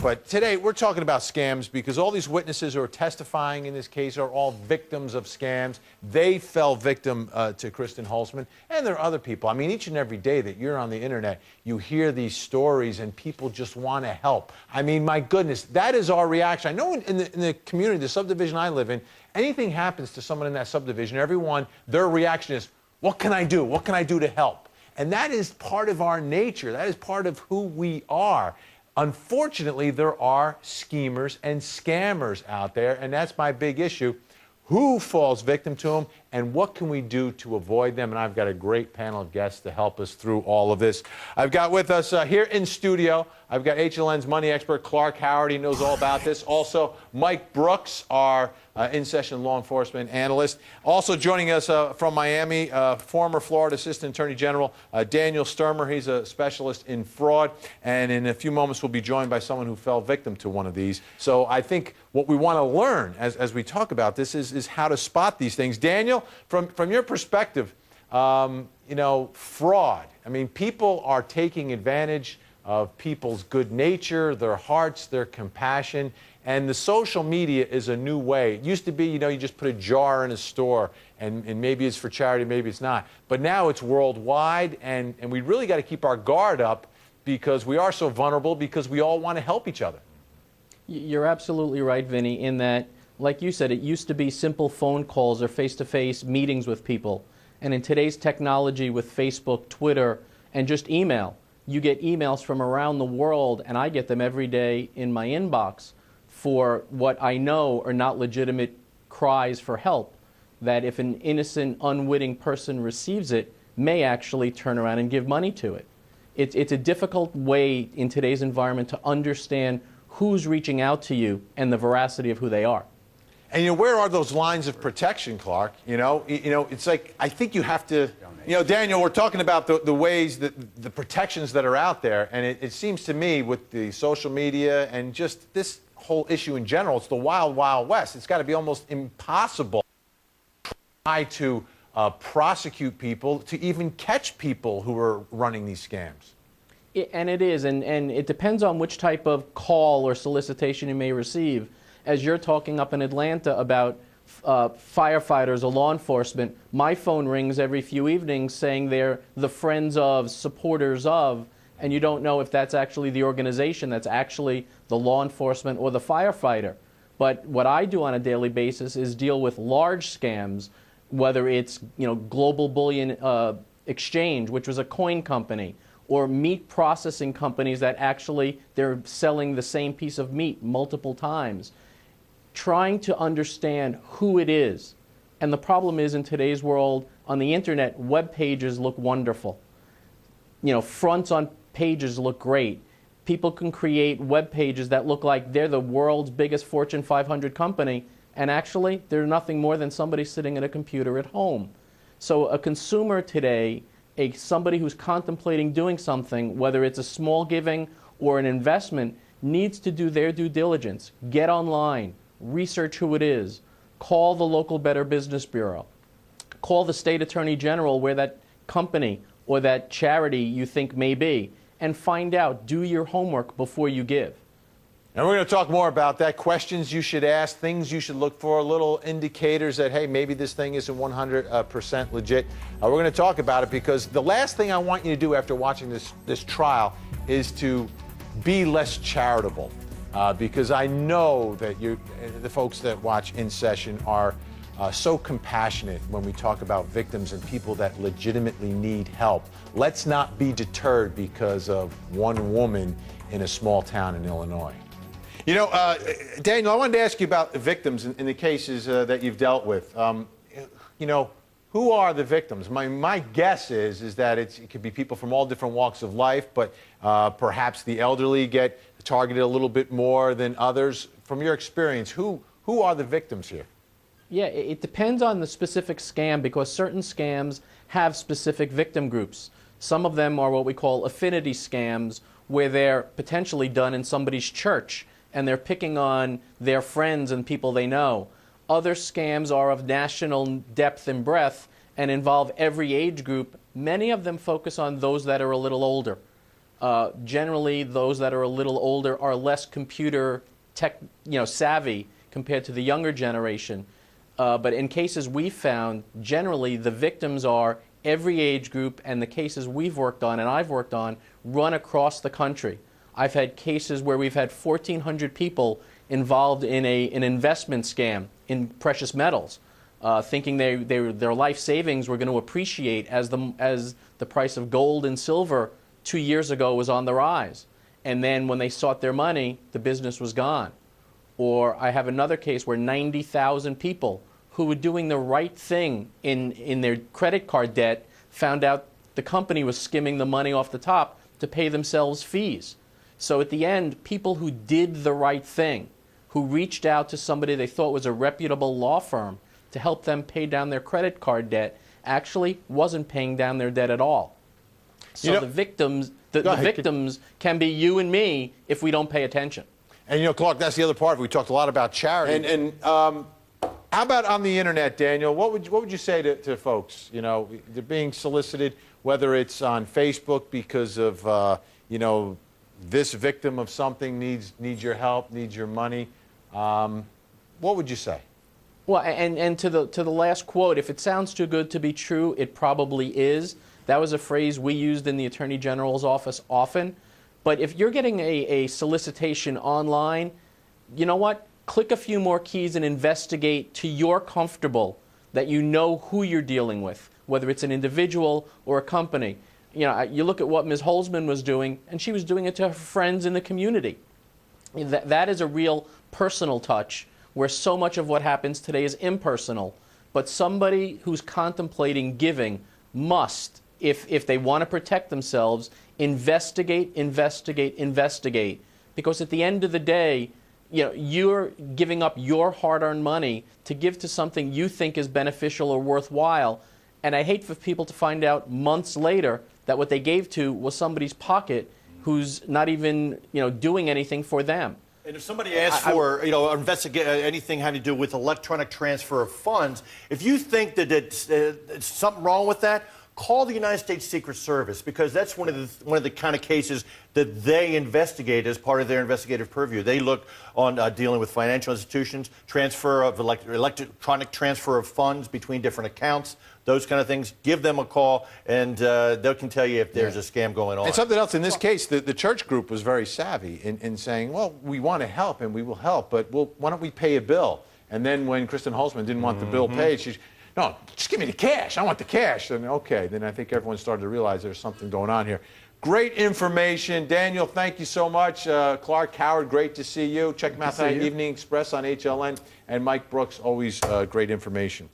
But today we're talking about scams because all these witnesses who are testifying in this case are all victims of scams. They fell victim to Kristen Holzman, and there are other people. I mean, each and every day that you're on the internet, you hear these stories and people just want to help. I mean, my goodness, that is our reaction. I know in the community, the subdivision I live in, anything happens to someone in that subdivision, everyone, their reaction is, what can I do? What can I do to help? And that is part of our nature. That is part of who we are. Unfortunately, there are schemers and scammers out there, and that's my big issue. Who falls victim to them, and what can we do to avoid them? And I've got a great panel of guests to help us through all of this. I've got with us here in studio, I've got HLN's money expert, Clark Howard. He knows all about this. Also, Mike Brooks, our in-session law enforcement analyst. Also joining us from Miami, former Florida Assistant Attorney General Daniel Stermer. He's a specialist in fraud. And in a few moments, we'll be joined by someone who fell victim to one of these. So I think what we want to learn as we talk about this is how to spot these things. Daniel, from your perspective, you know, fraud. I mean, people are taking advantage of people's good nature, their hearts, their compassion. And the social media is a new way. It used to be, you know, you just put a jar in a store and maybe it's for charity, maybe it's not. But now it's worldwide, and we really got to keep our guard up because we are so vulnerable, because we all want to help each other. You're absolutely right, Vinny, in that, like you said, it used to be simple phone calls or face-to-face meetings with people. And in today's technology with Facebook, Twitter, and just email, you get emails from around the world, and I get them every day in my inbox for what I know are not legitimate cries for help, that if an innocent, unwitting person receives it, may actually turn around and give money to it. It's a difficult way in today's environment to understand who's reaching out to you and the veracity of who they are. And, you know, where are those lines of protection, Clark? You know, it's like, I think you have to, you know, Daniel, we're talking about the ways that the protections that are out there. And it seems to me with the social media and just this whole issue in general, it's the wild, wild west. It's got to be almost impossible to try to prosecute people, to even catch people who are running these scams. And it is, and it depends on which type of call or solicitation you may receive. As you're talking up in Atlanta about firefighters or law enforcement, my phone rings every few evenings saying they're the friends of, supporters of, and you don't know if that's actually the organization that's actually the law enforcement or the firefighter. But what I do on a daily basis is deal with large scams, whether it's, you know, Global Bullion Exchange, which was a coin company, or meat processing companies that actually they're selling the same piece of meat multiple times. Trying to understand who it is. And the problem is, in today's world, on the internet, web pages look wonderful. You know, fronts on pages look great. People can create web pages that look like they're the world's biggest Fortune 500 company, and actually, they're nothing more than somebody sitting at a computer at home. So a consumer today, somebody who's contemplating doing something, whether it's a small giving or an investment, needs to do their due diligence. Get online. Research who it is, call the local Better Business Bureau, call the state attorney general where that company or that charity you think may be, and find out, do your homework before you give. And we're going to talk more about that, questions you should ask, things you should look for, little indicators that, hey, maybe this thing isn't 100% legit. We're going to talk about it because the last thing I want you to do after watching this trial is to be less charitable. Because I know that the folks that watch In Session are so compassionate when we talk about victims and people that legitimately need help. Let's not be deterred because of one woman in a small town in Illinois. You know, Daniel, I wanted to ask you about the victims in the cases that you've dealt with. You know, who are the victims? My guess is that it could be people from all different walks of life, but perhaps the elderly get targeted a little bit more than others. From your experience, who are the victims here? Yeah, it depends on the specific scam, because certain scams have specific victim groups. Some of them are what we call affinity scams, where they're potentially done in somebody's church and they're picking on their friends and people they know. Other scams are of national depth and breadth and involve every age group. Many of them focus on those that are a little older. Generally, those that are a little older are less computer savvy compared to the younger generation. But in cases we've found, generally the victims are every age group, and the cases we've worked on and I've worked on run across the country. I've had cases where we've had 1,400 people involved in an investment scam in precious metals, thinking their life savings were going to appreciate as the price of gold and silver 2 years ago was on the rise. And then when they sought their money, the business was gone. Or I have another case where 90,000 people who were doing the right thing in their credit card debt found out the company was skimming the money off the top to pay themselves fees. So at the end, people who did the right thing, who reached out to somebody they thought was a reputable law firm to help them pay down their credit card debt, actually wasn't paying down their debt at all. So the victims can be you and me if we don't pay attention. And Clark, that's the other part. We talked a lot about charity. And how about on the internet, Daniel? What would you say to folks? They're being solicited, whether it's on Facebook because of this victim of something needs your help, needs your money. What would you say? Well, and to the last quote, if it sounds too good to be true, it probably is. That was a phrase we used in the Attorney General's office often. But if you're getting a solicitation online, you know what? Click a few more keys and investigate till you're comfortable that you know who you're dealing with, whether it's an individual or a company. You look at what Ms. Holzman was doing, and she was doing it to her friends in the community. That is a real personal touch, where so much of what happens today is impersonal. But somebody who's contemplating giving must, if they want to protect themselves, investigate, investigate, investigate. Because at the end of the day, you're giving up your hard-earned money to give to something you think is beneficial or worthwhile. And I hate for people to find out months later that what they gave to was somebody's pocket who's not even, doing anything for them. And if somebody asks for, investigate anything having to do with electronic transfer of funds, if you think that it's something wrong with that, call the United States Secret Service, because that's one of the kind of cases that they investigate as part of their investigative purview. They look on dealing with financial institutions, transfer of electronic transfer of funds between different accounts, those kind of things. Give them a call, and they can tell you if there's a scam going on. And something else, in this case, the church group was very savvy in saying, well, we want to help, and we will help, but why don't we pay a bill? And then when Kristen Holzman didn't want the bill paid, she's, no, just give me the cash. I want the cash. And okay, then I think everyone started to realize there's something going on here. Great information. Daniel, thank you so much. Clark, Howard, great to see you. Check them out tonight, Evening Express on HLN. And Mike Brooks, always great information.